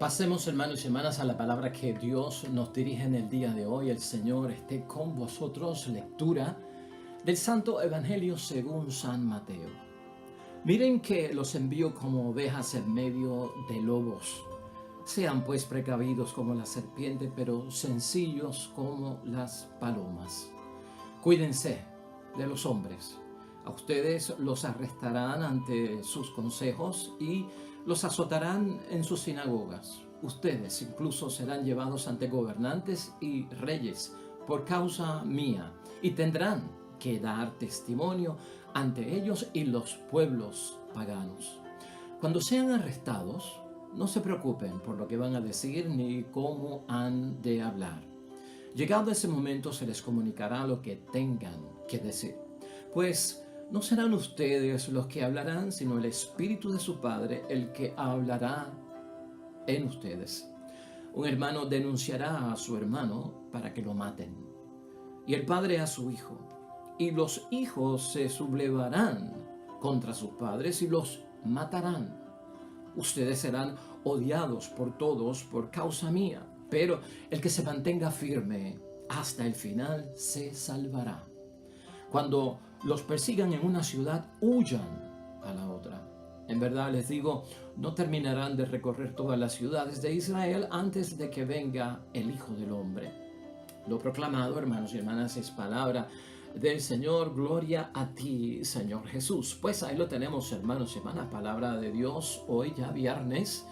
Pasemos, hermanos y hermanas, a la palabra que Dios nos dirige en el día de hoy. El Señor esté con vosotros. Lectura del Santo Evangelio según San Mateo. Miren que los envío como ovejas en medio de lobos. Sean pues precavidos como la serpiente, pero sencillos como las palomas. Cuídense de los hombres. A ustedes los arrestarán ante sus consejos y los azotarán en sus sinagogas. Ustedes incluso serán llevados ante gobernantes y reyes por causa mía y tendrán que dar testimonio ante ellos y los pueblos paganos. Cuando sean arrestados, no se preocupen por lo que van a decir ni cómo han de hablar. Llegado ese momento se les comunicará lo que tengan que decir, pues no serán ustedes los que hablarán, sino el Espíritu de su Padre el que hablará en ustedes. Un hermano denunciará a su hermano para que lo maten, y el padre a su hijo, y los hijos se sublevarán contra sus padres y los matarán. Ustedes serán odiados por todos por causa mía, pero el que se mantenga firme hasta el final se salvará. Cuando los persigan en una ciudad, huyan a la otra. En verdad les digo, no terminarán de recorrer todas las ciudades de Israel antes de que venga el Hijo del Hombre. Lo proclamado, hermanos y hermanas, es palabra del Señor. Gloria a ti, Señor Jesús. Pues ahí lo tenemos, hermanos y hermanas, palabra de Dios, hoy ya viernes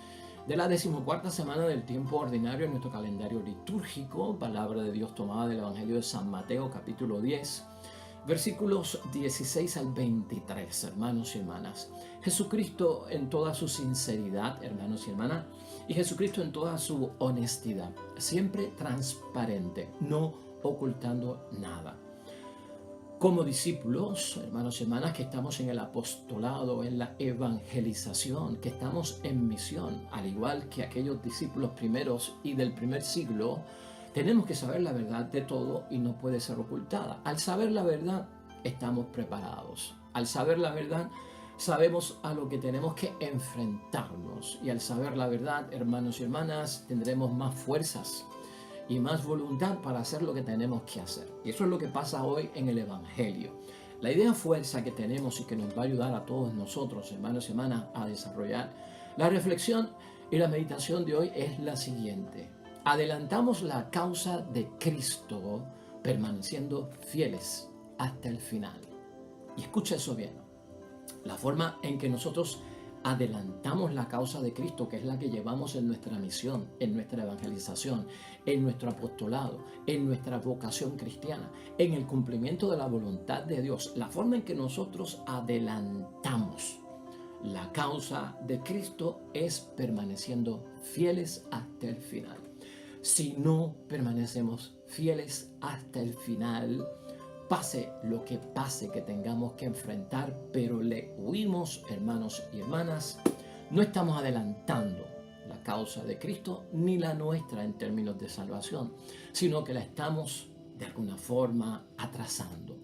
de la 14ª semana del tiempo ordinario en nuestro calendario litúrgico. Palabra de Dios tomada del Evangelio de San Mateo, capítulo 10. Versículos 16 al 23, hermanos y hermanas. Jesucristo en toda su sinceridad, hermanos y hermanas, y Jesucristo en toda su honestidad, siempre transparente, no ocultando nada. Como discípulos, hermanos y hermanas, que estamos en el apostolado, en la evangelización, que estamos en misión, al igual que aquellos discípulos primeros y del primer siglo, tenemos que saber la verdad de todo y no puede ser ocultada. Al saber la verdad, estamos preparados. Al saber la verdad, sabemos a lo que tenemos que enfrentarnos. Y al saber la verdad, hermanos y hermanas, tendremos más fuerzas y más voluntad para hacer lo que tenemos que hacer. Y eso es lo que pasa hoy en el Evangelio. La idea fuerza que tenemos y que nos va a ayudar a todos nosotros, hermanos y hermanas, a desarrollar la reflexión y la meditación de hoy es la siguiente. Adelantamos la causa de Cristo permaneciendo fieles hasta el final. Y escucha eso bien. La forma en que nosotros adelantamos la causa de Cristo, que es la que llevamos en nuestra misión, en nuestra evangelización, en nuestro apostolado, en nuestra vocación cristiana, en el cumplimiento de la voluntad de Dios. La forma en que nosotros adelantamos la causa de Cristo es permaneciendo fieles hasta el final. Si no permanecemos fieles hasta el final, pase lo que pase que tengamos que enfrentar, pero le huimos, hermanos y hermanas, no estamos adelantando la causa de Cristo ni la nuestra en términos de salvación, sino que la estamos de alguna forma atrasando.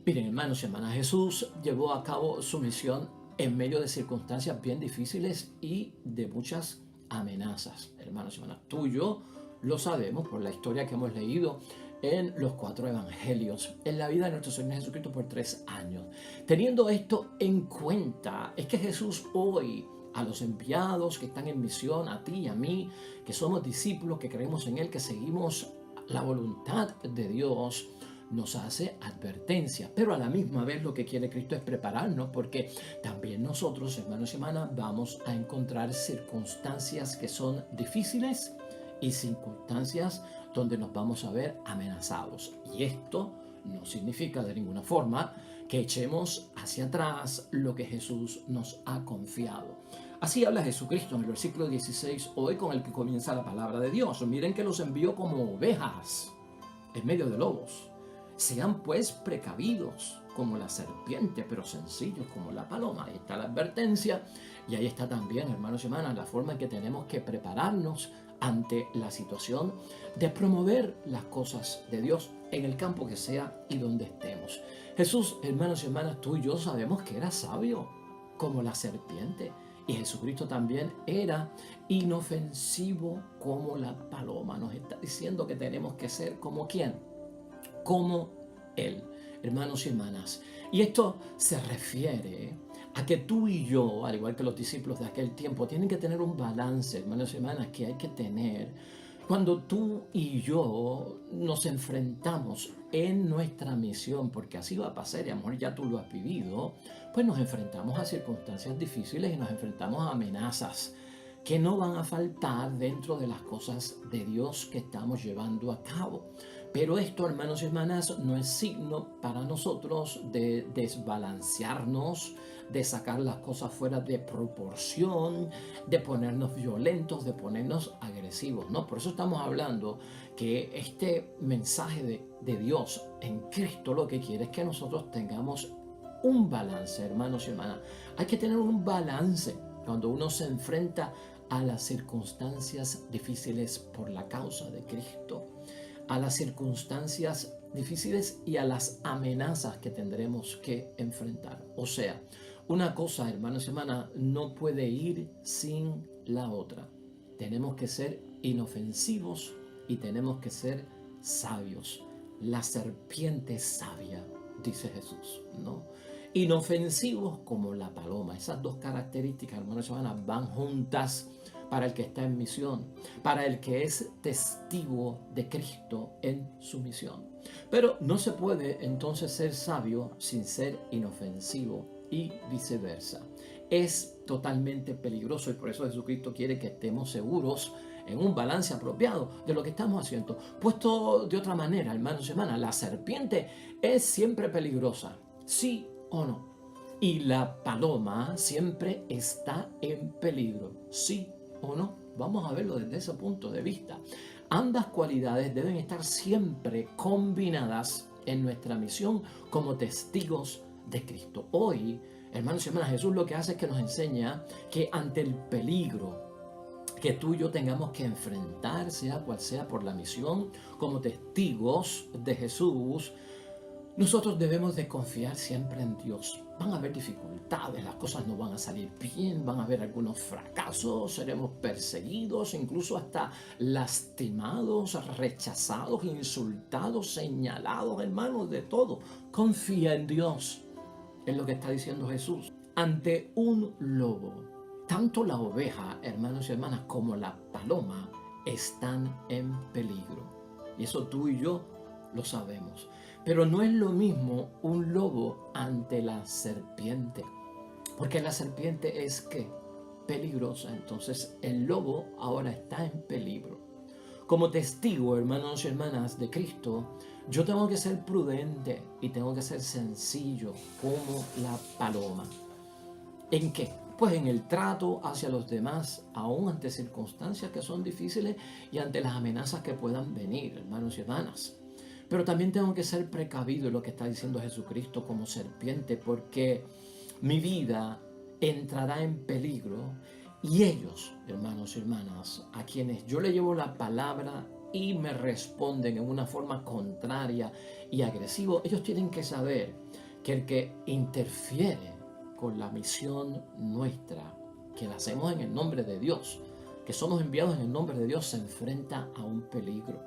Miren, hermanos y hermanas, Jesús llevó a cabo su misión en medio de circunstancias bien difíciles y de muchas amenazas. Hermanos y hermanas, tú y yo lo sabemos por la historia que hemos leído en los 4 evangelios, en la vida de nuestro Señor Jesucristo por 3 años. Teniendo esto en cuenta, es que Jesús hoy, a los enviados que están en misión, a ti y a mí, que somos discípulos, que creemos en Él, que seguimos la voluntad de Dios, nos hace advertencia, pero a la misma vez lo que quiere Cristo es prepararnos, porque también nosotros, hermanos y hermanas, vamos a encontrar circunstancias que son difíciles y circunstancias donde nos vamos a ver amenazados. Y esto no significa de ninguna forma que echemos hacia atrás lo que Jesús nos ha confiado. Así habla Jesucristo en el versículo 16, hoy con el que comienza la palabra de Dios. Miren que los envió como ovejas en medio de lobos. Sean pues precavidos como la serpiente, pero sencillos como la paloma. Ahí está la advertencia y ahí está también, hermanos y hermanas, la forma en que tenemos que prepararnos ante la situación de promover las cosas de Dios en el campo que sea y donde estemos. Jesús, hermanos y hermanas, tú y yo sabemos que era sabio como la serpiente Y Jesucristo también era inofensivo como la paloma. Nos está diciendo que tenemos que ser como ¿quién? Como Él, hermanos y hermanas. Y esto se refiere a que tú y yo, al igual que los discípulos de aquel tiempo, tienen que tener un balance, hermanos y hermanas, que hay que tener cuando tú y yo nos enfrentamos en nuestra misión, porque así va a pasar, y amor, ya tú lo has vivido, pues nos enfrentamos a circunstancias difíciles y nos enfrentamos a amenazas que no van a faltar dentro de las cosas de Dios que estamos llevando a cabo. Pero esto, hermanos y hermanas, no es signo para nosotros de desbalancearnos, de sacar las cosas fuera de proporción, de ponernos violentos, de ponernos agresivos, ¿no? Por eso estamos hablando que este mensaje de Dios en Cristo lo que quiere es que nosotros tengamos un balance, hermanos y hermanas. Hay que tener un balance cuando uno se enfrenta a las circunstancias difíciles por la causa de Cristo, a las circunstancias difíciles y a las amenazas que tendremos que enfrentar. O sea, una cosa, hermanos y hermanas, no puede ir sin la otra. Tenemos que ser inofensivos y tenemos que ser sabios. La serpiente es sabia, dice Jesús, ¿no? Inofensivos como la paloma. Esas dos características, hermanos y hermanas, van juntas para el que está en misión, para el que es testigo de Cristo en su misión. Pero no se puede entonces ser sabio sin ser inofensivo y viceversa. Es totalmente peligroso y por eso Jesucristo quiere que estemos seguros en un balance apropiado de lo que estamos haciendo. Puesto de otra manera, hermanos y hermanas, la serpiente es siempre peligrosa, sí o no. Y la paloma siempre está en peligro, sí o no. Vamos a verlo desde ese punto de vista. Ambas cualidades deben estar siempre combinadas en nuestra misión como testigos de Cristo. Hoy, hermanos y hermanas, Jesús lo que hace es que nos enseña que ante el peligro que tú y yo tengamos que enfrentar, sea cual sea por la misión, como testigos de Jesús, nosotros debemos de confiar siempre en Dios. Van a haber dificultades, las cosas no van a salir bien, van a haber algunos fracasos, seremos perseguidos, incluso hasta lastimados, rechazados, insultados, señalados, hermanos, de todo. Confía en Dios, es lo que está diciendo Jesús. Ante un lobo, tanto la oveja, hermanos y hermanas, como la paloma están en peligro. Y eso tú y yo lo sabemos. Pero no es lo mismo un lobo ante la serpiente. Porque la serpiente es ¿qué? Peligrosa. Entonces el lobo ahora está en peligro. Como testigo, hermanos y hermanas de Cristo, yo tengo que ser prudente y tengo que ser sencillo como la paloma. ¿En qué? Pues en el trato hacia los demás, aún ante circunstancias que son difíciles y ante las amenazas que puedan venir, hermanos y hermanas. Pero también tengo que ser precavido en lo que está diciendo Jesucristo como serpiente, porque mi vida entrará en peligro y ellos, hermanos y hermanas, a quienes yo le llevo la palabra y me responden en una forma contraria y agresiva, ellos tienen que saber que el que interfiere con la misión nuestra, que la hacemos en el nombre de Dios, que somos enviados en el nombre de Dios, se enfrenta a un peligro,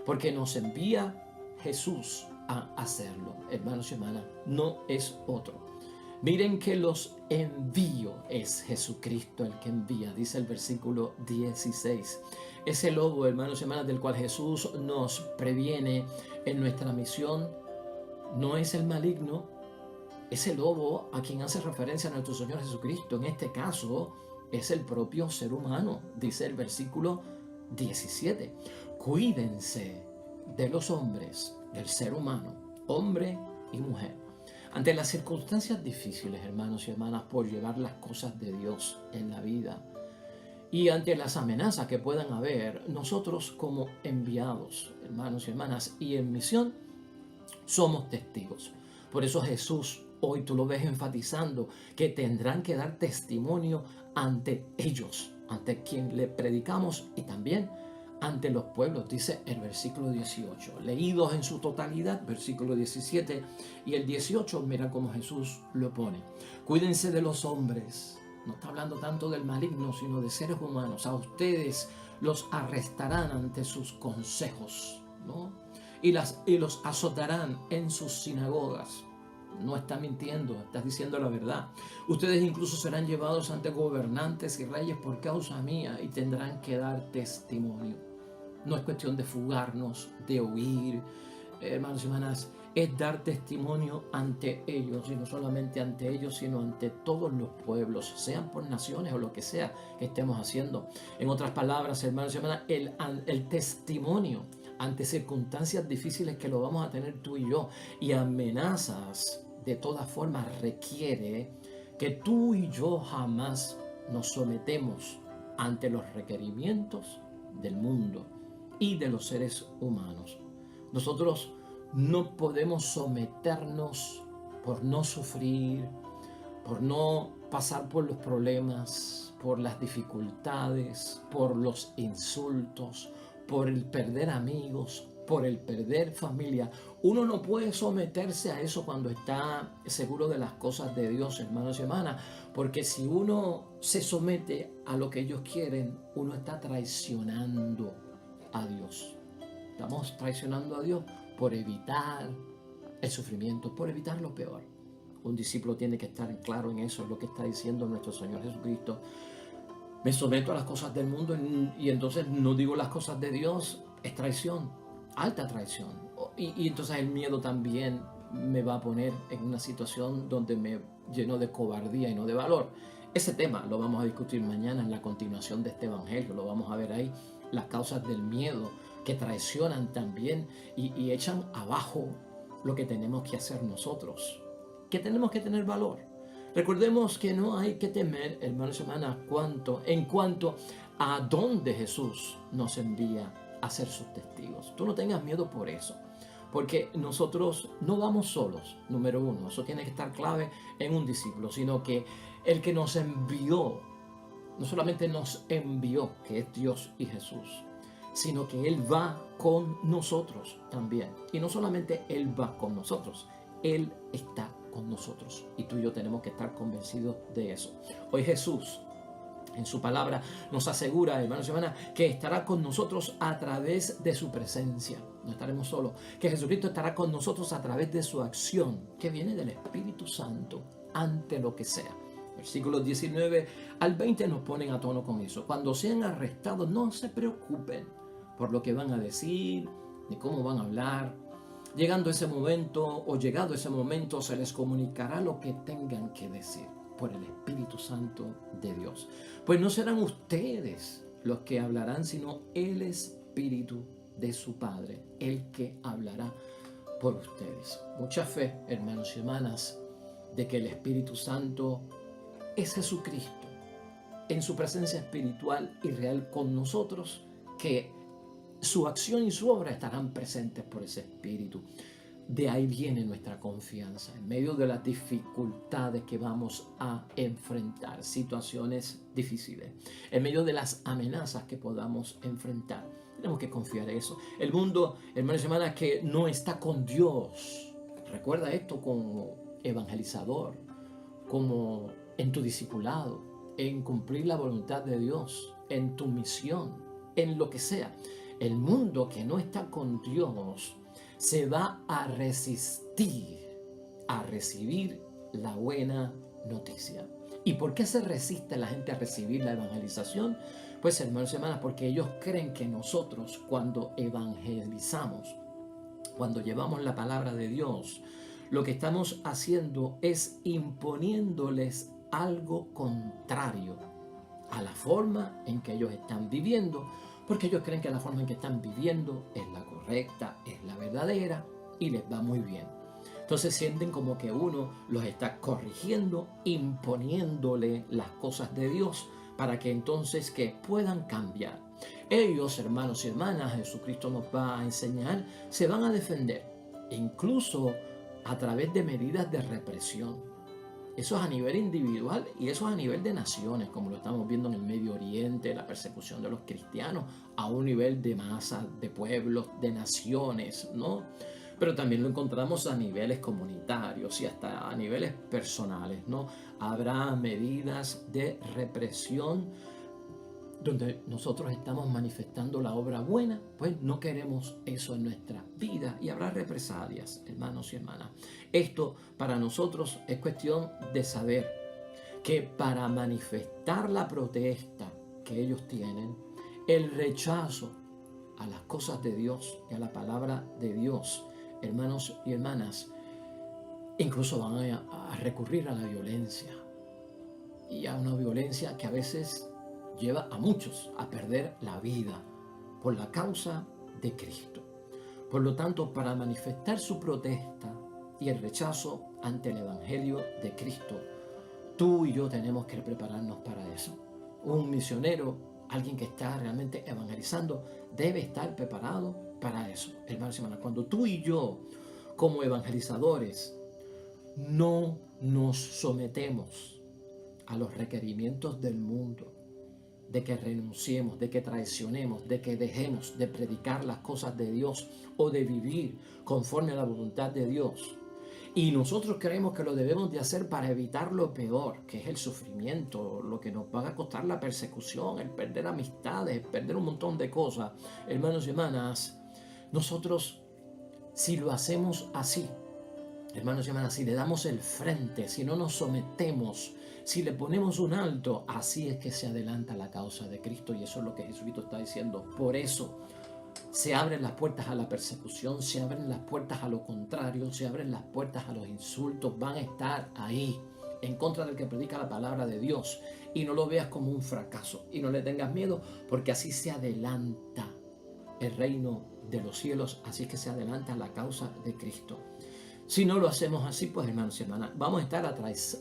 porque nos envía Jesús a hacerlo, hermanos y hermanas, no es otro. Miren que los envío, es Jesucristo el que envía, dice el versículo 16. Ese lobo, hermanos y hermanas, del cual Jesús nos previene en nuestra misión, no es el maligno. Ese lobo a quien hace referencia a nuestro Señor Jesucristo, en este caso, es el propio ser humano, dice el versículo 17. Cuídense de los hombres, del ser humano, hombre y mujer. Ante las circunstancias difíciles, hermanos y hermanas, por llevar las cosas de Dios en la vida y ante las amenazas que puedan haber, nosotros como enviados, hermanos y hermanas, y en misión, somos testigos. Por eso Jesús, hoy tú lo ves enfatizando, que tendrán que dar testimonio ante ellos, ante quien le predicamos y también ante los pueblos, dice el versículo 18. Leídos en su totalidad, versículo 17 y el 18, mira cómo Jesús lo pone. Cuídense de los hombres, no está hablando tanto del maligno, sino de seres humanos. A ustedes los arrestarán ante sus consejos, ¿no? Y los azotarán en sus sinagogas. No está mintiendo, está diciendo la verdad. Ustedes incluso serán llevados ante gobernantes y reyes por causa mía y tendrán que dar testimonio. No es cuestión de fugarnos, de huir, hermanos y hermanas, es dar testimonio ante ellos, y no solamente ante ellos, sino ante todos los pueblos, sean por naciones o lo que sea que estemos haciendo. En otras palabras, hermanos y hermanas, el testimonio ante circunstancias difíciles que lo vamos a tener tú y yo, y amenazas, de todas formas requiere que tú y yo jamás nos sometemos ante los requerimientos del mundo y de los seres humanos. Nosotros no podemos someternos por no sufrir, por no pasar por los problemas, por las dificultades, por los insultos, por el perder amigos, por el perder familia. Uno no puede someterse a eso cuando está seguro de las cosas de Dios, hermanos y hermanas, porque si uno se somete a lo que ellos quieren, uno está traicionando a Dios. Estamos traicionando a Dios por evitar el sufrimiento, por evitar lo peor. Un discípulo tiene que estar claro en eso, es lo que está diciendo nuestro Señor Jesucristo. Me someto a las cosas del mundo y entonces no digo las cosas de Dios, es traición, alta traición. Y entonces el miedo también me va a poner en una situación donde me lleno de cobardía y no de valor. Ese tema lo vamos a discutir mañana en la continuación de este evangelio, lo vamos a ver ahí, las causas del miedo que traicionan también y echan abajo lo que tenemos que hacer nosotros, que tenemos que tener valor. Recordemos que no hay que temer, hermanos y hermanas, en cuanto a dónde Jesús nos envía a ser sus testigos. Tú no tengas miedo por eso, porque nosotros no vamos solos, número uno. Eso tiene que estar clave en un discípulo, sino que el que nos envió, no solamente nos envió, que es Dios y Jesús, sino que Él va con nosotros también. Y no solamente Él va con nosotros, Él está con nosotros. Y tú y yo tenemos que estar convencidos de eso. Hoy Jesús, en su palabra, nos asegura, hermanos y hermanas, que estará con nosotros a través de su presencia. No estaremos solos. Que Jesucristo estará con nosotros a través de su acción, que viene del Espíritu Santo, ante lo que sea. Versículos 19 al 20 nos ponen a tono con eso. Cuando sean arrestados, no se preocupen por lo que van a decir, ni cómo van a hablar. Llegando ese momento, o llegado ese momento, se les comunicará lo que tengan que decir por el Espíritu Santo de Dios. Pues no serán ustedes los que hablarán, sino el Espíritu de su Padre, el que hablará por ustedes. Mucha fe, hermanos y hermanas, de que el Espíritu Santo es Jesucristo, en su presencia espiritual y real con nosotros, que su acción y su obra estarán presentes por ese Espíritu. De ahí viene nuestra confianza en medio de las dificultades que vamos a enfrentar, situaciones difíciles, en medio de las amenazas que podamos enfrentar. Tenemos que confiar en eso. El mundo, hermanos y hermanas, que no está con Dios, recuerda esto como evangelizador, como en tu discipulado, en cumplir la voluntad de Dios, en tu misión, en lo que sea. El mundo que no está con Dios se va a resistir a recibir la buena noticia. ¿Y por qué se resiste la gente a recibir la evangelización? Pues, hermanos y hermanas, porque ellos creen que nosotros, cuando evangelizamos, cuando llevamos la palabra de Dios, lo que estamos haciendo es imponiéndoles algo contrario a la forma en que ellos están viviendo, porque ellos creen que la forma en que están viviendo es la correcta, es la verdadera y les va muy bien. Entonces sienten como que uno los está corrigiendo, imponiéndole las cosas de Dios para que entonces que puedan cambiar. Ellos, hermanos y hermanas, Jesucristo nos va a enseñar, se van a defender, incluso a través de medidas de represión. Eso es a nivel individual y eso es a nivel de naciones, como lo estamos viendo en el Medio Oriente, la persecución de los cristianos, a un nivel de masa, de pueblos, de naciones, ¿no? pero también lo encontramos a niveles comunitarios y hasta a niveles personales, ¿no? Habrá medidas de represión donde nosotros estamos manifestando la obra buena, pues no queremos eso en nuestra vida y habrá represalias, hermanos y hermanas. Esto para nosotros es cuestión de saber que para manifestar la protesta que ellos tienen, el rechazo a las cosas de Dios y a la palabra de Dios, hermanos y hermanas, incluso van a recurrir a la violencia y a una violencia que a veces lleva a muchos a perder la vida por la causa de Cristo. Por lo tanto, para manifestar su protesta y el rechazo ante el Evangelio de Cristo, tú y yo tenemos que prepararnos para eso. Un misionero, alguien que está realmente evangelizando, debe estar preparado para eso. Hermanos y hermanas, cuando tú y yo, como evangelizadores, no nos sometemos a los requerimientos del mundo, de que renunciemos, de que traicionemos, de que dejemos de predicar las cosas de Dios o de vivir conforme a la voluntad de Dios, y nosotros creemos que lo debemos de hacer para evitar lo peor, que es el sufrimiento, lo que nos va a costar la persecución, el perder amistades, el perder un montón de cosas, hermanos y hermanas, nosotros si lo hacemos así, hermanos y hermanas, si le damos el frente, si no nos sometemos, si le ponemos un alto, así es que se adelanta la causa de Cristo, y eso es lo que Jesucristo está diciendo. Por eso se abren las puertas a la persecución, se abren las puertas a lo contrario, se abren las puertas a los insultos, van a estar ahí en contra del que predica la palabra de Dios, y no lo veas como un fracaso y no le tengas miedo, porque así se adelanta el reino de los cielos, así que se adelanta la causa de Cristo. Si no lo hacemos así, pues hermanos y hermanas, vamos a estar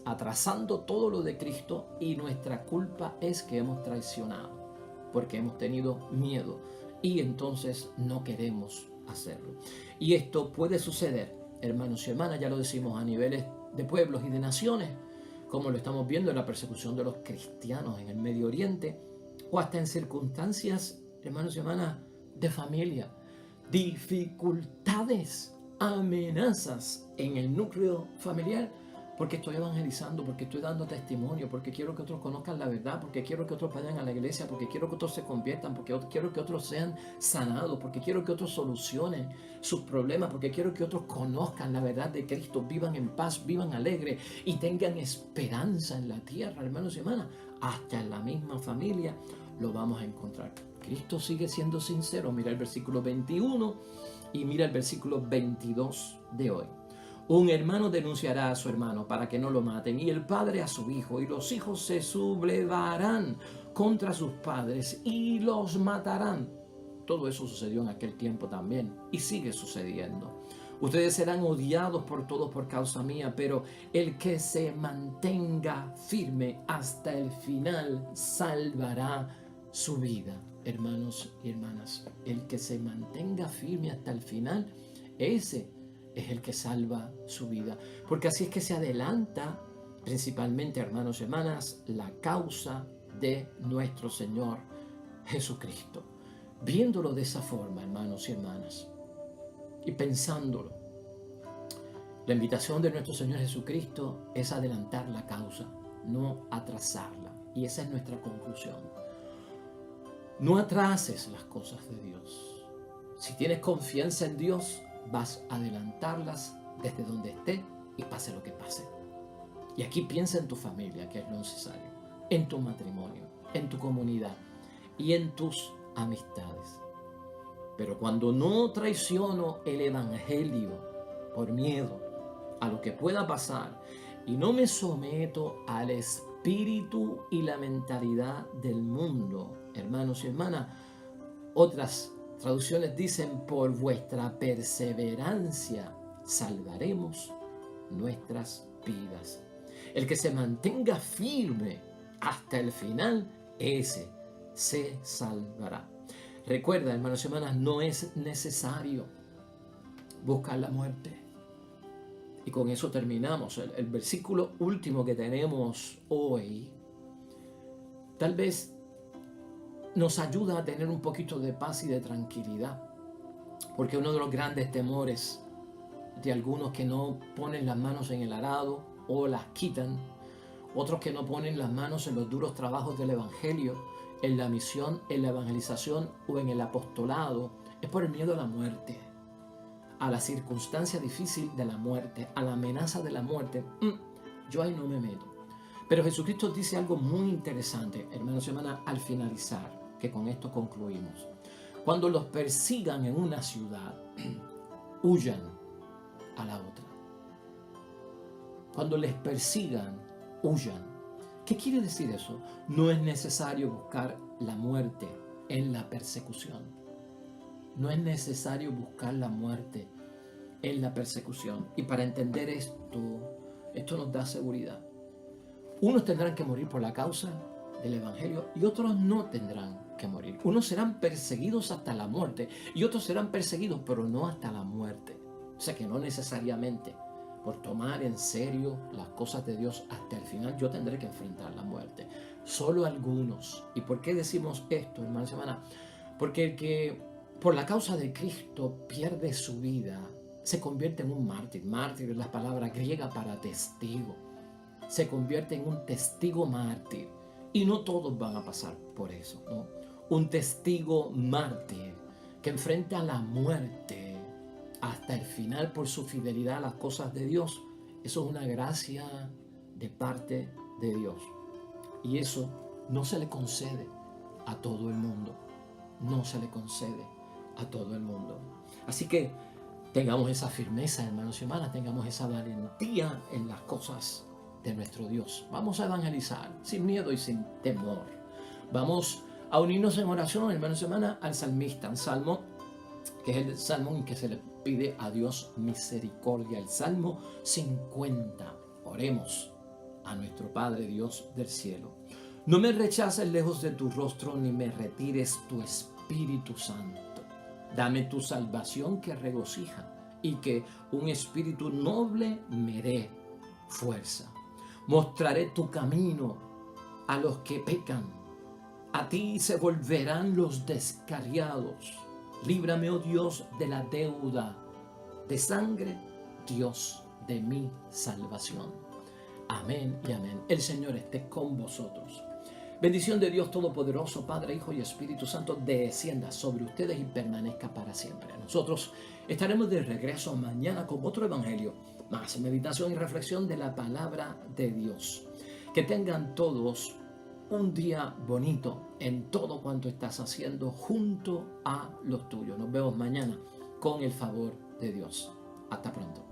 atrasando todo lo de Cristo, y nuestra culpa es que hemos traicionado, porque hemos tenido miedo y entonces no queremos hacerlo. Y esto puede suceder, hermanos y hermanas, ya lo decimos, a niveles de pueblos y de naciones, como lo estamos viendo en la persecución de los cristianos en el Medio Oriente, o hasta en circunstancias, hermanos y hermanas, de familia, dificultades, amenazas en el núcleo familiar, porque estoy evangelizando, porque estoy dando testimonio, porque quiero que otros conozcan la verdad, porque quiero que otros vayan a la iglesia, porque quiero que otros se conviertan, porque quiero que otros sean sanados, porque quiero que otros solucionen sus problemas, porque quiero que otros conozcan la verdad de Cristo, vivan en paz, vivan alegre y tengan esperanza en la tierra, hermanos y hermanas. Hasta en la misma familia lo vamos a encontrar. Cristo sigue siendo sincero. Mira el versículo 21 y mira el versículo 22 de hoy. Un hermano denunciará a su hermano para que no lo maten, y el padre a su hijo, y los hijos se sublevarán contra sus padres y los matarán. Todo eso sucedió en aquel tiempo también y sigue sucediendo. Ustedes serán odiados por todos por causa mía, pero el que se mantenga firme hasta el final salvará su vida. Hermanos y hermanas, el que se mantenga firme hasta el final, ese es el que salva su vida, porque así es que se adelanta principalmente, hermanos y hermanas, la causa de nuestro Señor Jesucristo. Viéndolo de esa forma, hermanos y hermanas, y pensándolo, la invitación de nuestro Señor Jesucristo es adelantar la causa, no atrasarla, y esa es nuestra conclusión. No atrases las cosas de Dios. Si tienes confianza en Dios, vas a adelantarlas desde donde esté y pase lo que pase. Y aquí piensa en tu familia, que es lo necesario, en tu matrimonio, en tu comunidad y en tus amistades. Pero cuando no traiciono el evangelio por miedo a lo que pueda pasar y no me someto al espíritu y la mentalidad del mundo, hermanos y hermanas, otras traducciones dicen: por vuestra perseverancia salvaremos nuestras vidas. El que se mantenga firme hasta el final, ese se salvará. Recuerda, hermanos y hermanas, no es necesario buscar la muerte. Y con eso terminamos. El versículo último que tenemos hoy tal vez nos ayuda a tener un poquito de paz y de tranquilidad, porque uno de los grandes temores de algunos que no ponen las manos en el arado o las quitan, otros que no ponen las manos en los duros trabajos del Evangelio, en la misión, en la evangelización o en el apostolado, es por el miedo a la muerte, a la circunstancia difícil de la muerte, a la amenaza de la muerte. Yo ahí no me meto. Pero Jesucristo dice algo muy interesante, hermanos y hermanas, al finalizar, que con esto concluimos. Cuando los persigan en una ciudad, huyan a la otra. Cuando les persigan, huyan. ¿Qué quiere decir eso? No es necesario buscar la muerte en la persecución. No es necesario buscar la muerte en la persecución. Y para entender esto nos da seguridad. Unos tendrán que morir por la causa del Evangelio y otros no tendrán que morir. Unos serán perseguidos hasta la muerte y otros serán perseguidos, pero no hasta la muerte. O sea que no necesariamente por tomar en serio las cosas de Dios hasta el final yo tendré que enfrentar la muerte. Solo algunos. ¿Y por qué decimos esto, hermanos y hermanas? Porque el que por la causa de Cristo pierde su vida se convierte en un mártir. Mártir es la palabra griega para testigo. Se convierte en un testigo mártir. Y no todos van a pasar por eso, ¿no? Un testigo mártir que enfrenta la muerte hasta el final por su fidelidad a las cosas de Dios. Eso es una gracia de parte de Dios. Y eso no se le concede a todo el mundo. No se le concede a todo el mundo. Así que tengamos esa firmeza, hermanos y hermanas, tengamos esa valentía en las cosas de nuestro Dios. Vamos a evangelizar sin miedo y sin temor. Vamos a unirnos en oración, hermanos y hermanas, al salmista, un salmo que es el salmo en que se le pide a Dios misericordia, el Salmo 50. Oremos a nuestro Padre Dios del cielo. No me rechaces lejos de tu rostro, ni me retires tu Espíritu Santo. Dame tu salvación que regocija, y que un espíritu noble me dé fuerza. Mostraré tu camino a los que pecan. A ti se volverán los descarriados. Líbrame, oh Dios, de la deuda de sangre, Dios de mi salvación. Amén y amén. El Señor esté con vosotros. Bendición de Dios Todopoderoso, Padre, Hijo y Espíritu Santo, descienda sobre ustedes y permanezca para siempre. Nosotros estaremos de regreso mañana con otro evangelio, más meditación y reflexión de la palabra de Dios. Que tengan todos un día bonito en todo cuanto estás haciendo junto a los tuyos. Nos vemos mañana con el favor de Dios. Hasta pronto.